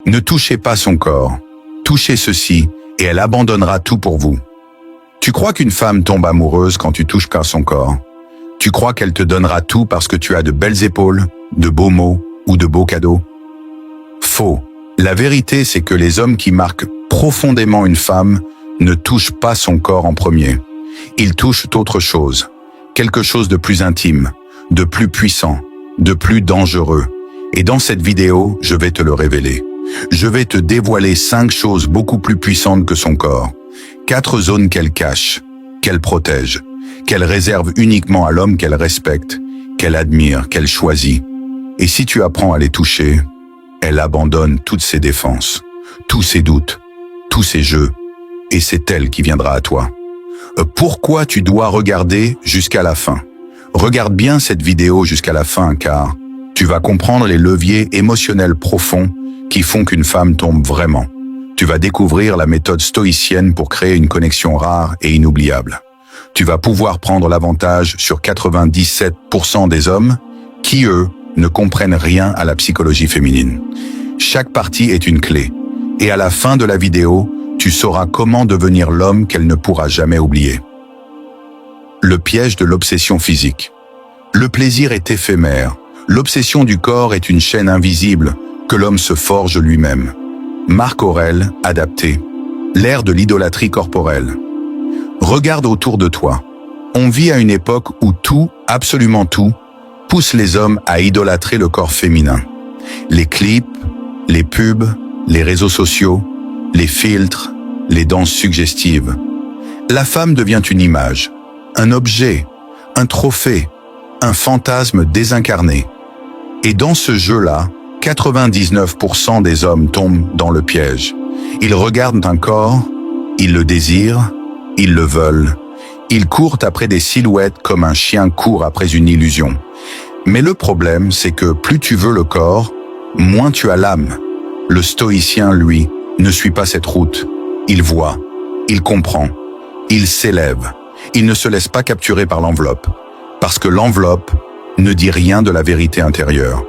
Ne touchez pas son corps. Touchez ceci et elle abandonnera tout pour vous. Tu crois qu'une femme tombe amoureuse quand tu touches qu'à son corps? Tu crois qu'elle te donnera tout parce que tu as de belles épaules, de beaux mots ou de beaux cadeaux? Faux. La vérité, c'est que les hommes qui marquent profondément une femme ne touchent pas son corps en premier. Ils touchent autre chose, quelque chose de plus intime, de plus puissant, de plus dangereux. Et dans cette vidéo, je vais te le révéler. Je vais te dévoiler 5 choses beaucoup plus puissantes que son corps. 4 zones qu'elle cache, qu'elle protège, qu'elle réserve uniquement à l'homme qu'elle respecte, qu'elle admire, qu'elle choisit. Et si tu apprends à les toucher, elle abandonne toutes ses défenses, tous ses doutes, tous ses jeux, et c'est elle qui viendra à toi. Pourquoi tu dois regarder jusqu'à la fin? Regarde bien cette vidéo jusqu'à la fin, car tu vas comprendre les leviers émotionnels profonds qui font qu'une femme tombe vraiment. Tu vas découvrir la méthode stoïcienne pour créer une connexion rare et inoubliable. Tu vas pouvoir prendre l'avantage sur 97% des hommes qui, eux, ne comprennent rien à la psychologie féminine. Chaque partie est une clé. Et à la fin de la vidéo, tu sauras comment devenir l'homme qu'elle ne pourra jamais oublier. Le piège de l'obsession physique. Le plaisir est éphémère. L'obsession du corps est une chaîne invisible que l'homme se forge lui-même. Marc Aurèle, adapté. L'ère de l'idolâtrie corporelle. Regarde autour de toi. On vit à une époque où tout, absolument tout, pousse les hommes à idolâtrer le corps féminin. Les clips, les pubs, les réseaux sociaux, les filtres, les danses suggestives. La femme devient une image, un objet, un trophée, un fantasme désincarné. Et dans ce jeu-là, 99% des hommes tombent dans le piège. Ils regardent un corps, ils le désirent, ils le veulent. Ils courent après des silhouettes comme un chien court après une illusion. Mais le problème, c'est que plus tu veux le corps, moins tu as l'âme. Le stoïcien, lui, ne suit pas cette route. Il voit, il comprend, il s'élève. Il ne se laisse pas capturer par l'enveloppe. Parce que l'enveloppe ne dit rien de la vérité intérieure.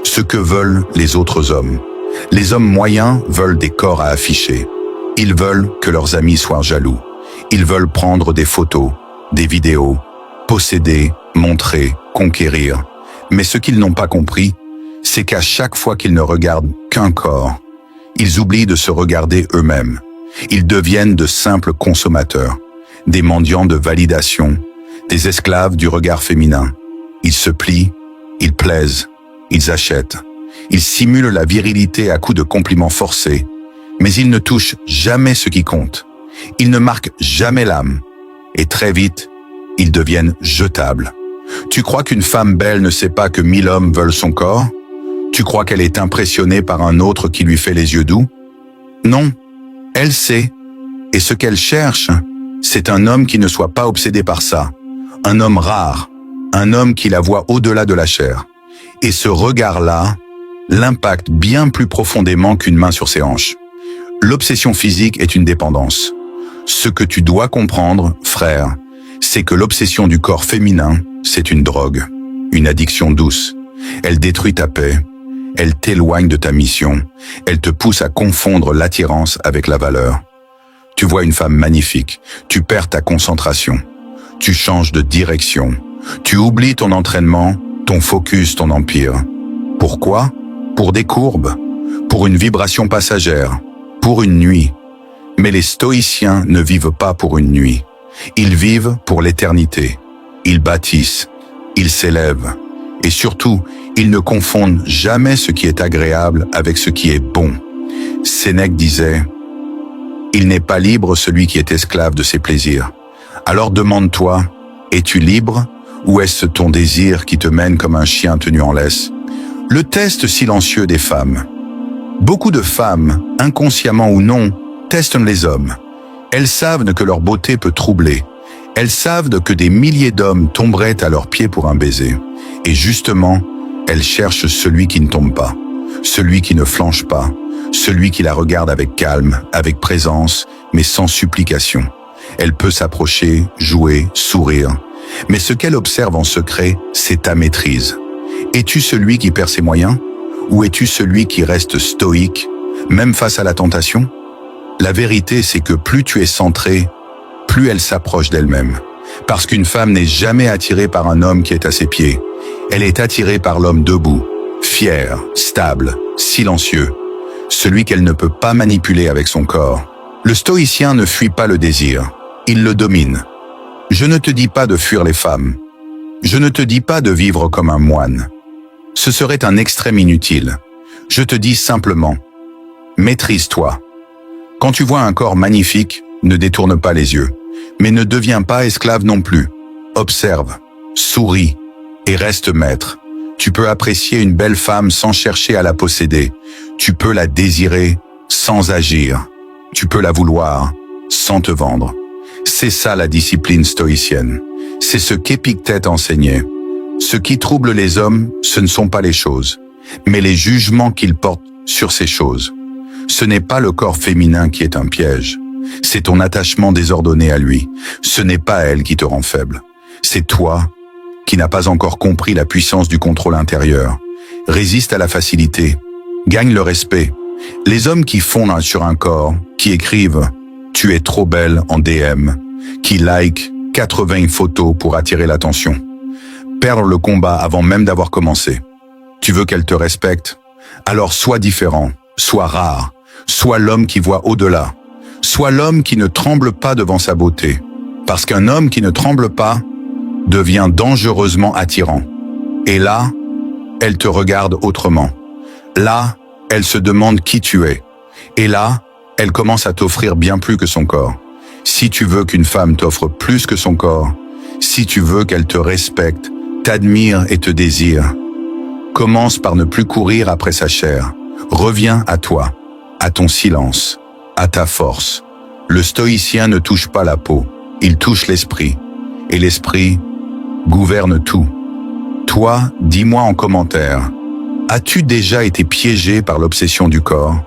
Ce que veulent les autres hommes. Les hommes moyens veulent des corps à afficher. Ils veulent que leurs amis soient jaloux. Ils veulent prendre des photos, des vidéos, posséder, montrer, conquérir. Mais ce qu'ils n'ont pas compris, c'est qu'à chaque fois qu'ils ne regardent qu'un corps, ils oublient de se regarder eux-mêmes. Ils deviennent de simples consommateurs, des mendiants de validation, des esclaves du regard féminin. Ils se plient, ils plaisent, ils achètent. Ils simulent la virilité à coups de compliments forcés, mais ils ne touchent jamais ce qui compte. Ils ne marquent jamais l'âme. Et très vite, ils deviennent jetables. Tu crois qu'une femme belle ne sait pas que 1000 hommes veulent son corps? Tu crois qu'elle est impressionnée par un autre qui lui fait les yeux doux? Non, elle sait. Et ce qu'elle cherche, c'est un homme qui ne soit pas obsédé par ça. Un homme rare, un homme qui la voit au-delà de la chair. Et ce regard-là l'impacte bien plus profondément qu'une main sur ses hanches. L'obsession physique est une dépendance. Ce que tu dois comprendre, frère, c'est que l'obsession du corps féminin, c'est une drogue, une addiction douce. Elle détruit ta paix, elle t'éloigne de ta mission, elle te pousse à confondre l'attirance avec la valeur. Tu vois une femme magnifique, tu perds ta concentration, tu changes de direction, tu oublies ton entraînement, ton focus, ton empire. Pourquoi? Pour des courbes, pour une vibration passagère, pour une nuit. Mais les stoïciens ne vivent pas pour une nuit. Ils vivent pour l'éternité. Ils bâtissent, ils s'élèvent. Et surtout, ils ne confondent jamais ce qui est agréable avec ce qui est bon. Sénèque disait « Il n'est pas libre celui qui est esclave de ses plaisirs. » Alors demande-toi, es-tu libre ou est-ce ton désir qui te mène comme un chien tenu en laisse? Le test silencieux des femmes. Beaucoup de femmes, inconsciemment ou non, testent les hommes. Elles savent que leur beauté peut troubler. Elles savent que des milliers d'hommes tomberaient à leurs pieds pour un baiser. Et justement, elles cherchent celui qui ne tombe pas, celui qui ne flanche pas, celui qui la regarde avec calme, avec présence, mais sans supplication. Elle peut s'approcher, jouer, sourire. Mais ce qu'elle observe en secret, c'est ta maîtrise. Es-tu celui qui perd ses moyens? Ou es-tu celui qui reste stoïque, même face à la tentation? La vérité, c'est que plus tu es centré, plus elle s'approche d'elle-même. Parce qu'une femme n'est jamais attirée par un homme qui est à ses pieds. Elle est attirée par l'homme debout, fier, stable, silencieux, celui qu'elle ne peut pas manipuler avec son corps. Le stoïcien ne fuit pas le désir, il le domine. Je ne te dis pas de fuir les femmes. Je ne te dis pas de vivre comme un moine. Ce serait un extrême inutile. Je te dis simplement, maîtrise-toi. Quand tu vois un corps magnifique, ne détourne pas les yeux. Mais ne deviens pas esclave non plus. Observe, souris et reste maître. Tu peux apprécier une belle femme sans chercher à la posséder. Tu peux la désirer sans agir. Tu peux la vouloir sans te vendre. C'est ça la discipline stoïcienne. C'est ce qu'Épictète enseignait. Ce qui trouble les hommes, ce ne sont pas les choses, mais les jugements qu'ils portent sur ces choses. Ce n'est pas le corps féminin qui est un piège. C'est ton attachement désordonné à lui. Ce n'est pas elle qui te rend faible. C'est toi qui n'as pas encore compris la puissance du contrôle intérieur. Résiste à la facilité. Gagne le respect. Les hommes qui fondent sur un corps, qui écrivent « Tu es trop belle » en DM, qui like 80 photos pour attirer l'attention. Perdre le combat avant même d'avoir commencé. Tu veux qu'elle te respecte? Alors sois différent, sois rare, sois l'homme qui voit au-delà. Sois l'homme qui ne tremble pas devant sa beauté, parce qu'un homme qui ne tremble pas devient dangereusement attirant. Et là, elle te regarde autrement. Là, elle se demande qui tu es. Et là, elle commence à t'offrir bien plus que son corps. Si tu veux qu'une femme t'offre plus que son corps, si tu veux qu'elle te respecte, t'admire et te désire, commence par ne plus courir après sa chair. Reviens à toi, à ton silence, à ta force. Le stoïcien ne touche pas la peau, il touche l'esprit. Et l'esprit gouverne tout. Toi, dis-moi en commentaire, as-tu déjà été piégé par l'obsession du corps?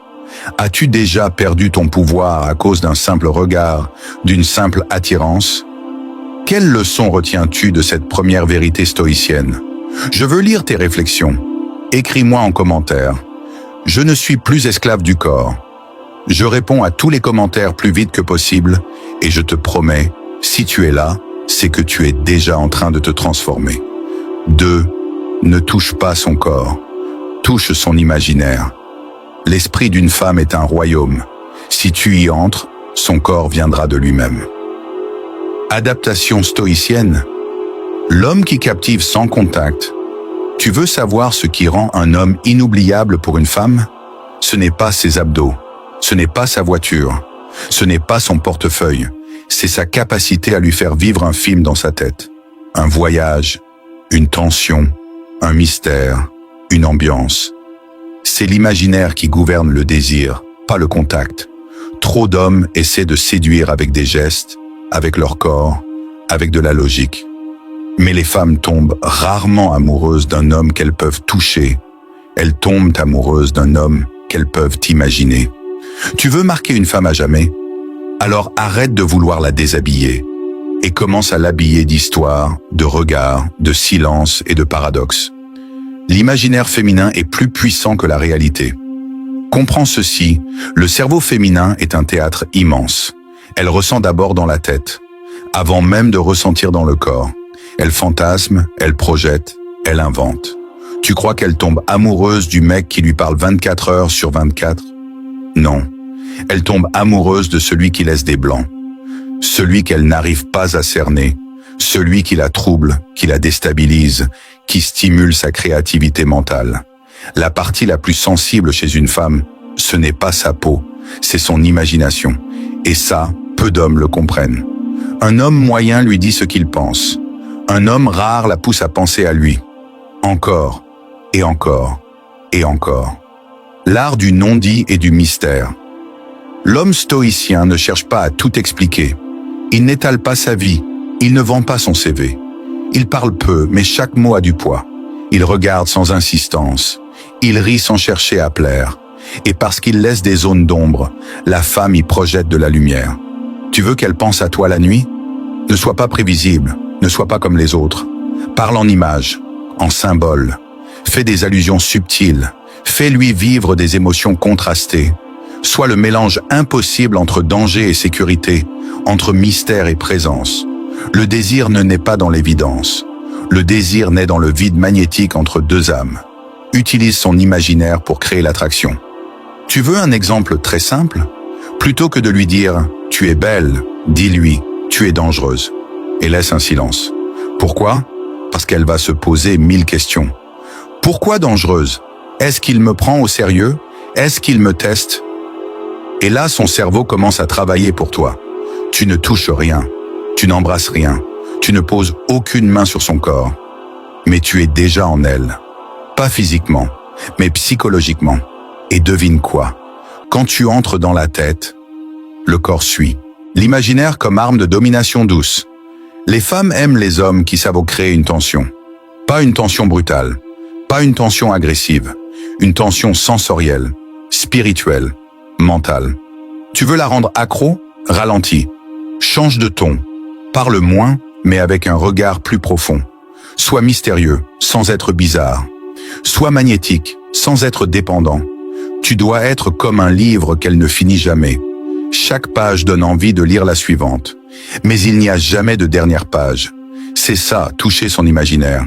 As-tu déjà perdu ton pouvoir à cause d'un simple regard, d'une simple attirance? Quelle leçon retiens-tu de cette première vérité stoïcienne? Je veux lire tes réflexions. Écris-moi en commentaire. Je ne suis plus esclave du corps. Je réponds à tous les commentaires plus vite que possible et je te promets, si tu es là, c'est que tu es déjà en train de te transformer. 2. Ne touche pas son corps. Touche son imaginaire. L'esprit d'une femme est un royaume. Si tu y entres, son corps viendra de lui-même. Adaptation stoïcienne. L'homme qui captive sans contact. Tu veux savoir ce qui rend un homme inoubliable pour une femme? Ce n'est pas ses abdos. Ce n'est pas sa voiture, ce n'est pas son portefeuille, c'est sa capacité à lui faire vivre un film dans sa tête. Un voyage, une tension, un mystère, une ambiance. C'est l'imaginaire qui gouverne le désir, pas le contact. Trop d'hommes essaient de séduire avec des gestes, avec leur corps, avec de la logique. Mais les femmes tombent rarement amoureuses d'un homme qu'elles peuvent toucher. Elles tombent amoureuses d'un homme qu'elles peuvent imaginer. Tu veux marquer une femme à jamais? Alors arrête de vouloir la déshabiller et commence à l'habiller d'histoires, de regards, de silence et de paradoxes. L'imaginaire féminin est plus puissant que la réalité. Comprends ceci, le cerveau féminin est un théâtre immense. Elle ressent d'abord dans la tête, avant même de ressentir dans le corps. Elle fantasme, elle projette, elle invente. Tu crois qu'elle tombe amoureuse du mec qui lui parle 24 heures sur 24? Non, elle tombe amoureuse de celui qui laisse des blancs, celui qu'elle n'arrive pas à cerner, celui qui la trouble, qui la déstabilise, qui stimule sa créativité mentale. La partie la plus sensible chez une femme, ce n'est pas sa peau, c'est son imagination. Et ça, peu d'hommes le comprennent. Un homme moyen lui dit ce qu'il pense. Un homme rare la pousse à penser à lui. Encore, et encore, et encore. L'art du non-dit et du mystère. L'homme stoïcien ne cherche pas à tout expliquer. Il n'étale pas sa vie, il ne vend pas son CV. Il parle peu, mais chaque mot a du poids. Il regarde sans insistance. Il rit sans chercher à plaire. Et parce qu'il laisse des zones d'ombre, la femme y projette de la lumière. Tu veux qu'elle pense à toi la nuit? Ne sois pas prévisible, ne sois pas comme les autres. Parle en images, en symboles. Fais des allusions subtiles. Fais-lui vivre des émotions contrastées. Sois le mélange impossible entre danger et sécurité, entre mystère et présence. Le désir ne naît pas dans l'évidence. Le désir naît dans le vide magnétique entre deux âmes. Utilise son imaginaire pour créer l'attraction. Tu veux un exemple très simple? Plutôt que de lui dire « tu es belle », dis-lui « tu es dangereuse » et laisse un silence. Pourquoi? Parce qu'elle va se poser 1000 questions. Pourquoi dangereuse? Est-ce qu'il me prend au sérieux? Est-ce qu'il me teste? Et là, son cerveau commence à travailler pour toi. Tu ne touches rien, tu n'embrasses rien, tu ne poses aucune main sur son corps. Mais tu es déjà en elle. Pas physiquement, mais psychologiquement. Et devine quoi? Quand tu entres dans la tête, le corps suit. L'imaginaire comme arme de domination douce. Les femmes aiment les hommes qui savent créer une tension. Pas une tension brutale, pas une tension agressive, une tension sensorielle, spirituelle, mentale. Tu veux la rendre accro? Ralentis. Change de ton. Parle moins, mais avec un regard plus profond. Sois mystérieux, sans être bizarre. Sois magnétique, sans être dépendant. Tu dois être comme un livre qu'elle ne finit jamais. Chaque page donne envie de lire la suivante. Mais il n'y a jamais de dernière page. C'est ça, toucher son imaginaire.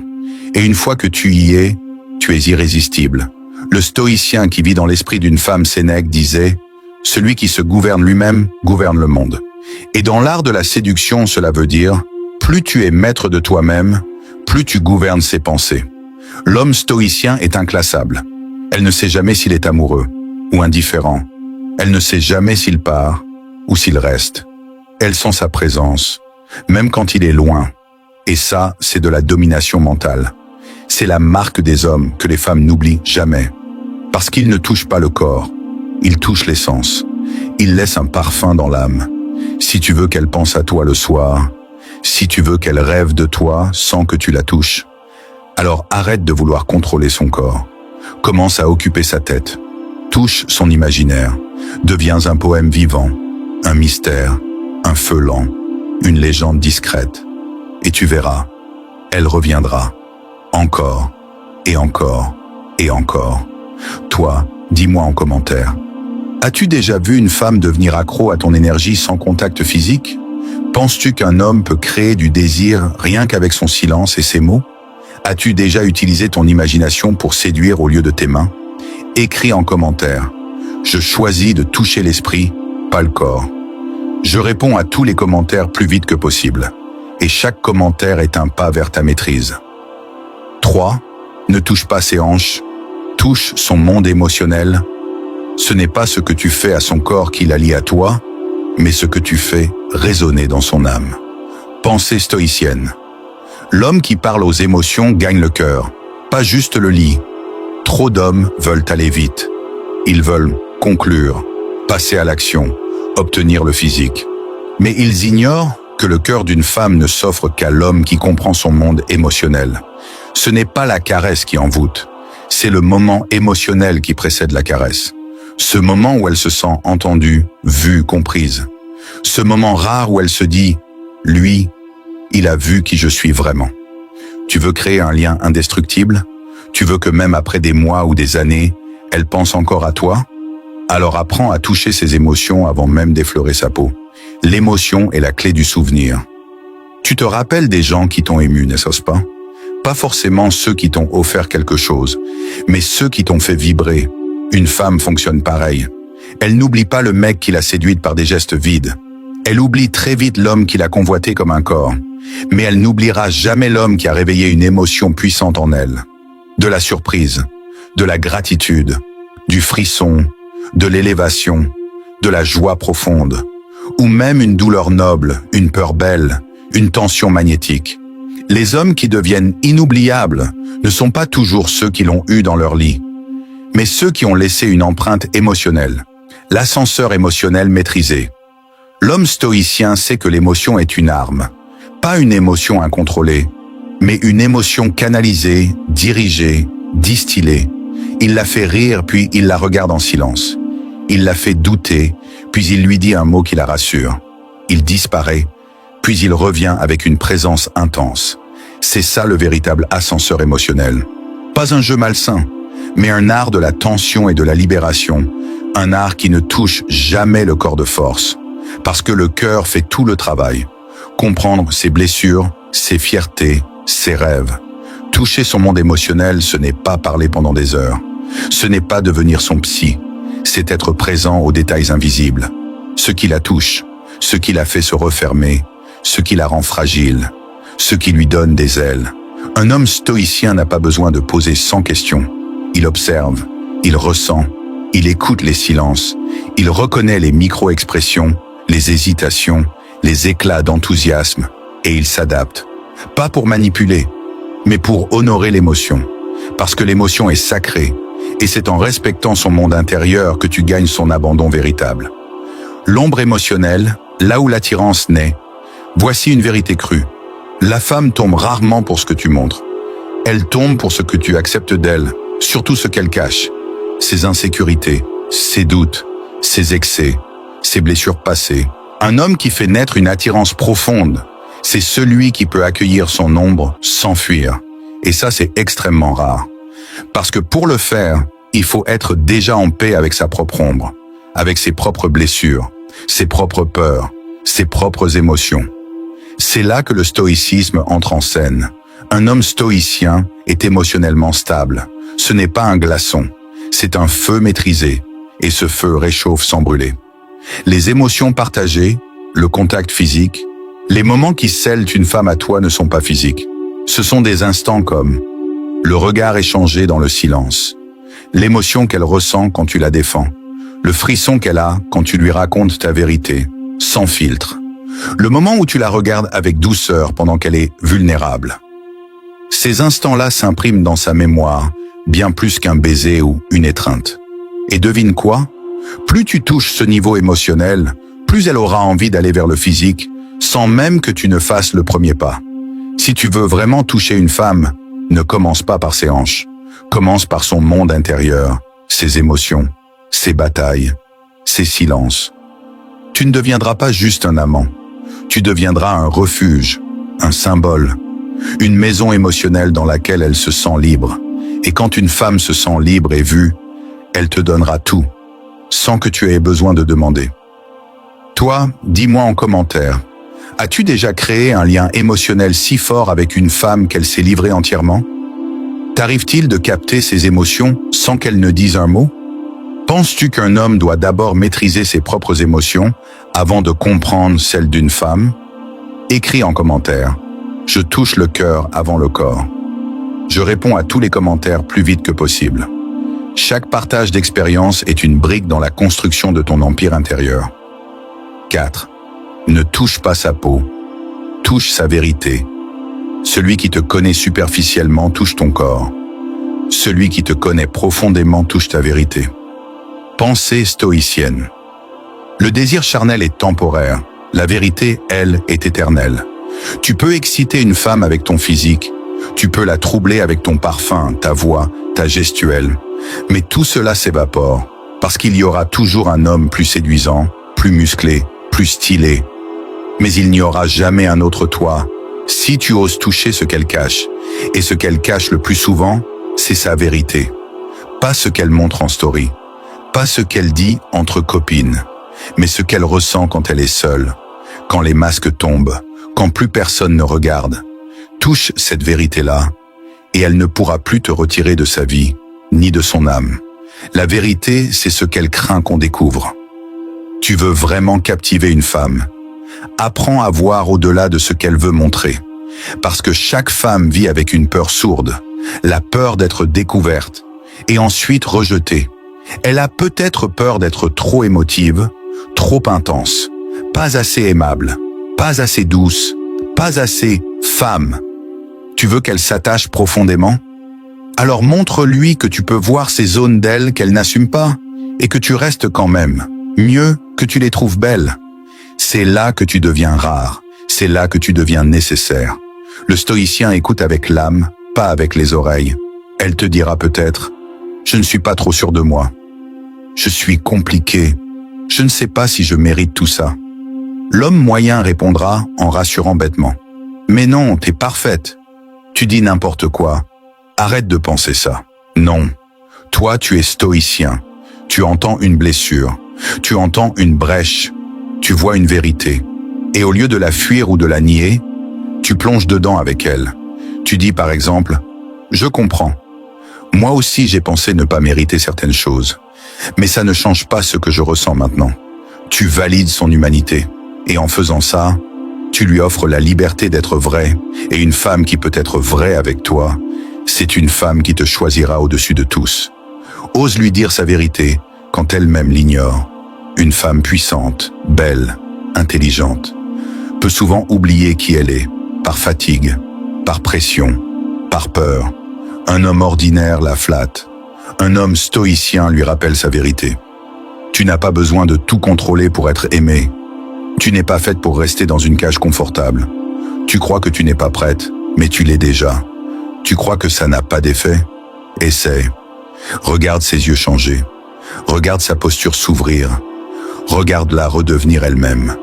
Et une fois que tu y es, tu es irrésistible. Le stoïcien qui vit dans l'esprit d'une femme Sénèque disait « Celui qui se gouverne lui-même gouverne le monde ». Et dans l'art de la séduction, cela veut dire « Plus tu es maître de toi-même, plus tu gouvernes ses pensées ». L'homme stoïcien est inclassable. Elle ne sait jamais s'il est amoureux ou indifférent. Elle ne sait jamais s'il part ou s'il reste. Elle sent sa présence, même quand il est loin. Et ça, c'est de la domination mentale. C'est la marque des hommes que les femmes n'oublient jamais. Parce qu'ils ne touchent pas le corps, ils touchent l'essence. Ils laissent un parfum dans l'âme. Si tu veux qu'elle pense à toi le soir, si tu veux qu'elle rêve de toi sans que tu la touches, alors arrête de vouloir contrôler son corps. Commence à occuper sa tête. Touche son imaginaire. Deviens un poème vivant, un mystère, un feu lent, une légende discrète. Et tu verras, elle reviendra. Encore, et encore, et encore. Toi, dis-moi en commentaire. As-tu déjà vu une femme devenir accro à ton énergie sans contact physique? Penses-tu qu'un homme peut créer du désir rien qu'avec son silence et ses mots? As-tu déjà utilisé ton imagination pour séduire au lieu de tes mains? Écris en commentaire. Je choisis de toucher l'esprit, pas le corps. Je réponds à tous les commentaires plus vite que possible. Et chaque commentaire est un pas vers ta maîtrise. 3. Ne touche pas ses hanches. Touche son monde émotionnel. Ce n'est pas ce que tu fais à son corps qui la lie à toi, mais ce que tu fais résonner dans son âme. Pensée stoïcienne. L'homme qui parle aux émotions gagne le cœur, pas juste le lit. Trop d'hommes veulent aller vite. Ils veulent conclure, passer à l'action, obtenir le physique. Mais ils ignorent que le cœur d'une femme ne s'offre qu'à l'homme qui comprend son monde émotionnel. Ce n'est pas la caresse qui envoûte, c'est le moment émotionnel qui précède la caresse. Ce moment où elle se sent entendue, vue, comprise. Ce moment rare où elle se dit « lui, il a vu qui je suis vraiment ». Tu veux créer un lien indestructible? Tu veux que même après des mois ou des années, elle pense encore à toi? Alors apprends à toucher ses émotions avant même d'effleurer sa peau. L'émotion est la clé du souvenir. Tu te rappelles des gens qui t'ont ému, n'est-ce pas? Pas forcément ceux qui t'ont offert quelque chose, mais ceux qui t'ont fait vibrer. Une femme fonctionne pareil. Elle n'oublie pas le mec qui l'a séduite par des gestes vides. Elle oublie très vite l'homme qui l'a convoité comme un corps. Mais elle n'oubliera jamais l'homme qui a réveillé une émotion puissante en elle. De la surprise, de la gratitude, du frisson, de l'élévation, de la joie profonde, ou même une douleur noble, une peur belle, une tension magnétique. Les hommes qui deviennent inoubliables ne sont pas toujours ceux qui l'ont eu dans leur lit, mais ceux qui ont laissé une empreinte émotionnelle, l'ascenseur émotionnel maîtrisé. L'homme stoïcien sait que l'émotion est une arme, pas une émotion incontrôlée, mais une émotion canalisée, dirigée, distillée. Il la fait rire, puis il la regarde en silence. Il la fait douter, puis il lui dit un mot qui la rassure. Il disparaît, puis il revient avec une présence intense. C'est ça le véritable ascenseur émotionnel. Pas un jeu malsain, mais un art de la tension et de la libération, Un art qui ne touche jamais le corps de force, parce que le cœur fait tout le travail. Comprendre ses blessures, ses fiertés, ses rêves. Toucher son monde émotionnel, ce n'est pas parler pendant des heures. Ce n'est pas devenir son psy. C'est être présent aux détails invisibles. Ce qui la touche, ce qui la fait se refermer, ce qui la rend fragile, ce qui lui donne des ailes. Un homme stoïcien n'a pas besoin de poser 100 questions. Il observe, il ressent, il écoute les silences, il reconnaît les micro-expressions, les hésitations, les éclats d'enthousiasme, et il s'adapte. Pas pour manipuler, mais pour honorer l'émotion. Parce que l'émotion est sacrée, et c'est en respectant son monde intérieur que tu gagnes son abandon véritable. L'ombre émotionnelle, là où l'attirance naît, voici une vérité crue. La femme tombe rarement pour ce que tu montres. Elle tombe pour ce que tu acceptes d'elle, surtout ce qu'elle cache. Ses insécurités, ses doutes, ses excès, ses blessures passées. Un homme qui fait naître une attirance profonde, c'est celui qui peut accueillir son ombre sans fuir. Et ça, c'est extrêmement rare. Parce que pour le faire, il faut être déjà en paix avec sa propre ombre, avec ses propres blessures, ses propres peurs, ses propres émotions. C'est là que le stoïcisme entre en scène. Un homme stoïcien est émotionnellement stable. Ce n'est pas un glaçon, c'est un feu maîtrisé, et ce feu réchauffe sans brûler. Les émotions partagées, le contact physique, les moments qui scellent une femme à toi ne sont pas physiques. Ce sont des instants comme le regard échangé dans le silence, l'émotion qu'elle ressent quand tu la défends, le frisson qu'elle a quand tu lui racontes ta vérité, sans filtre, le moment où tu la regardes avec douceur pendant qu'elle est vulnérable. Ces instants-là s'impriment dans sa mémoire, bien plus qu'un baiser ou une étreinte. Et devine quoi? Plus tu touches ce niveau émotionnel, plus elle aura envie d'aller vers le physique, sans même que tu ne fasses le premier pas. Si tu veux vraiment toucher une femme, ne commence pas par ses hanches. Commence par son monde intérieur, ses émotions, ses batailles, ses silences. Tu ne deviendras pas juste un amant. Tu deviendras un refuge, un symbole, une maison émotionnelle dans laquelle elle se sent libre. Et quand une femme se sent libre et vue, elle te donnera tout, sans que tu aies besoin de demander. Toi, dis-moi en commentaire, as-tu déjà créé un lien émotionnel si fort avec une femme qu'elle s'est livrée entièrement? T'arrive-t-il de capter ses émotions sans qu'elle ne dise un mot? Penses-tu qu'un homme doit d'abord maîtriser ses propres émotions avant de comprendre celles d'une femme? Écris en commentaire. Je touche le cœur avant le corps. Je réponds à tous les commentaires plus vite que possible. Chaque partage d'expérience est une brique dans la construction de ton empire intérieur. 4. Ne touche pas sa peau. Touche sa vérité. Celui qui te connaît superficiellement touche ton corps. Celui qui te connaît profondément touche ta vérité. Pensée stoïcienne. Le désir charnel est temporaire. La vérité, elle, est éternelle. Tu peux exciter une femme avec ton physique. Tu peux la troubler avec ton parfum, ta voix, ta gestuelle. Mais tout cela s'évapore, parce qu'il y aura toujours un homme plus séduisant, plus musclé, plus stylé. Mais il n'y aura jamais un autre toi, si tu oses toucher ce qu'elle cache. Et ce qu'elle cache le plus souvent, c'est sa vérité. Pas ce qu'elle montre en story. Pas ce qu'elle dit entre copines. Mais ce qu'elle ressent quand elle est seule. Quand les masques tombent. Quand plus personne ne regarde. Touche cette vérité-là, et elle ne pourra plus te retirer de sa vie, ni de son âme. La vérité, c'est ce qu'elle craint qu'on découvre. Tu veux vraiment captiver une femme. Apprends à voir au-delà de ce qu'elle veut montrer. Parce que chaque femme vit avec une peur sourde, la peur d'être découverte, et ensuite rejetée. Elle a peut-être peur d'être trop émotive, trop intense, pas assez aimable, pas assez douce, pas assez femme. Tu veux qu'elle s'attache profondément? Alors montre-lui que tu peux voir ces zones d'elle qu'elle n'assume pas, et que tu restes quand même. Mieux que tu les trouves belles. C'est là que tu deviens rare, c'est là que tu deviens nécessaire. Le stoïcien écoute avec l'âme, pas avec les oreilles. Elle te dira peut-être, je ne suis pas trop sûr de moi. Je suis compliqué, je ne sais pas si je mérite tout ça. L'homme moyen répondra en rassurant bêtement. Mais non, t'es parfaite. Tu dis n'importe quoi. Arrête de penser ça. Non. Toi, tu es stoïcien. Tu entends une blessure, tu entends une brèche, tu vois une vérité. Et au lieu de la fuir ou de la nier, tu plonges dedans avec elle. Tu dis par exemple, « Je comprends. Moi aussi j'ai pensé ne pas mériter certaines choses. Mais ça ne change pas ce que je ressens maintenant. » Tu valides son humanité. Et en faisant ça, tu lui offres la liberté d'être vraie. Et une femme qui peut être vraie avec toi, c'est une femme qui te choisira au-dessus de tous. Ose lui dire sa vérité quand elle-même l'ignore. Une femme puissante, belle, intelligente, peut souvent oublier qui elle est, par fatigue, par pression, par peur. Un homme ordinaire la flatte. Un homme stoïcien lui rappelle sa vérité. Tu n'as pas besoin de tout contrôler pour être aimé. Tu n'es pas faite pour rester dans une cage confortable. Tu crois que tu n'es pas prête, mais tu l'es déjà. Tu crois que ça n'a pas d'effet? Essaie. Regarde ses yeux changer. Regarde sa posture s'ouvrir. Regarde-la redevenir elle-même.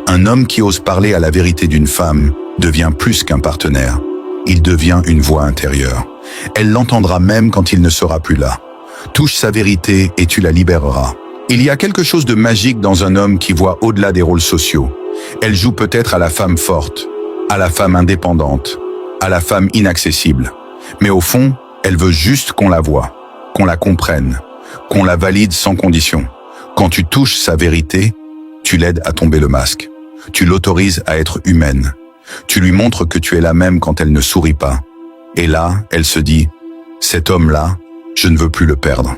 Un homme qui ose parler à la vérité d'une femme devient plus qu'un partenaire. Il devient une voix intérieure. Elle l'entendra même quand il ne sera plus là. Touche sa vérité et tu la libéreras. Il y a quelque chose de magique dans un homme qui voit au-delà des rôles sociaux. Elle joue peut-être à la femme forte, à la femme indépendante, à la femme inaccessible. Mais au fond, elle veut juste qu'on la voie, qu'on la comprenne, qu'on la valide sans condition. Quand tu touches sa vérité, tu l'aides à tomber le masque. Tu l'autorises à être humaine. Tu lui montres que tu es la même quand elle ne sourit pas. Et là, elle se dit, cet homme-là, je ne veux plus le perdre.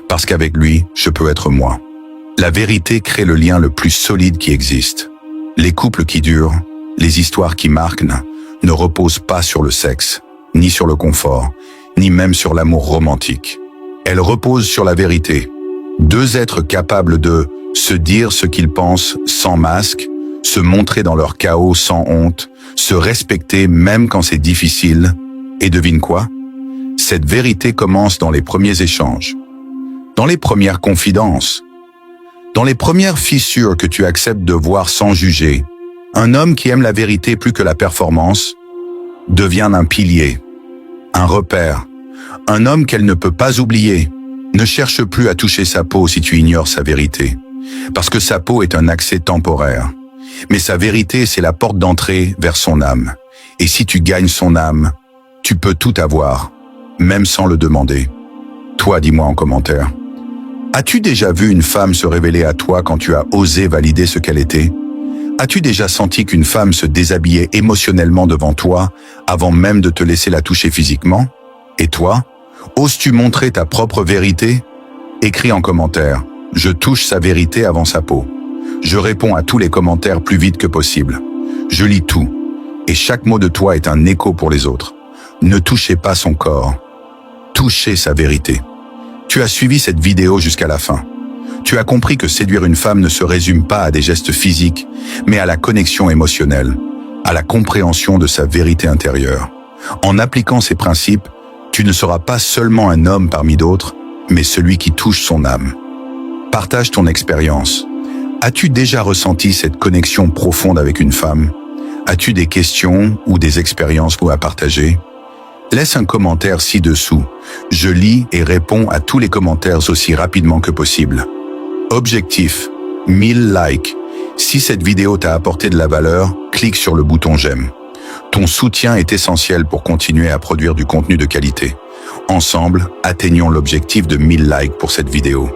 Parce qu'avec lui, je peux être moi. La vérité crée le lien le plus solide qui existe. Les couples qui durent, les histoires qui marquent, ne reposent pas sur le sexe, ni sur le confort, ni même sur l'amour romantique. Elles reposent sur la vérité. Deux êtres capables de se dire ce qu'ils pensent sans masque, se montrer dans leur chaos sans honte, se respecter même quand c'est difficile. Et devine quoi? Cette vérité commence dans les premiers échanges, dans les premières confidences, dans les premières fissures que tu acceptes de voir sans juger. Un homme qui aime la vérité plus que la performance devient un pilier, un repère, un homme qu'elle ne peut pas oublier. Ne cherche plus à toucher sa peau si tu ignores sa vérité, parce que sa peau est un accès temporaire. Mais sa vérité, c'est la porte d'entrée vers son âme. Et si tu gagnes son âme, tu peux tout avoir, même sans le demander. Toi, dis-moi en commentaire. As-tu déjà vu une femme se révéler à toi quand tu as osé valider ce qu'elle était? As-tu déjà senti qu'une femme se déshabillait émotionnellement devant toi avant même de te laisser la toucher physiquement? Et toi, oses-tu montrer ta propre vérité? Écris en commentaire. Je touche sa vérité avant sa peau. Je réponds à tous les commentaires plus vite que possible. Je lis tout. Et chaque mot de toi est un écho pour les autres. Ne touchez pas son corps. Touchez sa vérité. Tu as suivi cette vidéo jusqu'à la fin. Tu as compris que séduire une femme ne se résume pas à des gestes physiques, mais à la connexion émotionnelle, à la compréhension de sa vérité intérieure. En appliquant ces principes, tu ne seras pas seulement un homme parmi d'autres, mais celui qui touche son âme. Partage ton expérience. As-tu déjà ressenti cette connexion profonde avec une femme? As-tu des questions ou des expériences à partager? Laisse un commentaire ci-dessous. Je lis et réponds à tous les commentaires aussi rapidement que possible. Objectif, 1000 likes. Si cette vidéo t'a apporté de la valeur, clique sur le bouton j'aime. Ton soutien est essentiel pour continuer à produire du contenu de qualité. Ensemble, atteignons l'objectif de 1000 likes pour cette vidéo.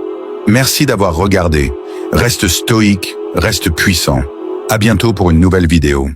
Merci d'avoir regardé. Reste stoïque, reste puissant. À bientôt pour une nouvelle vidéo.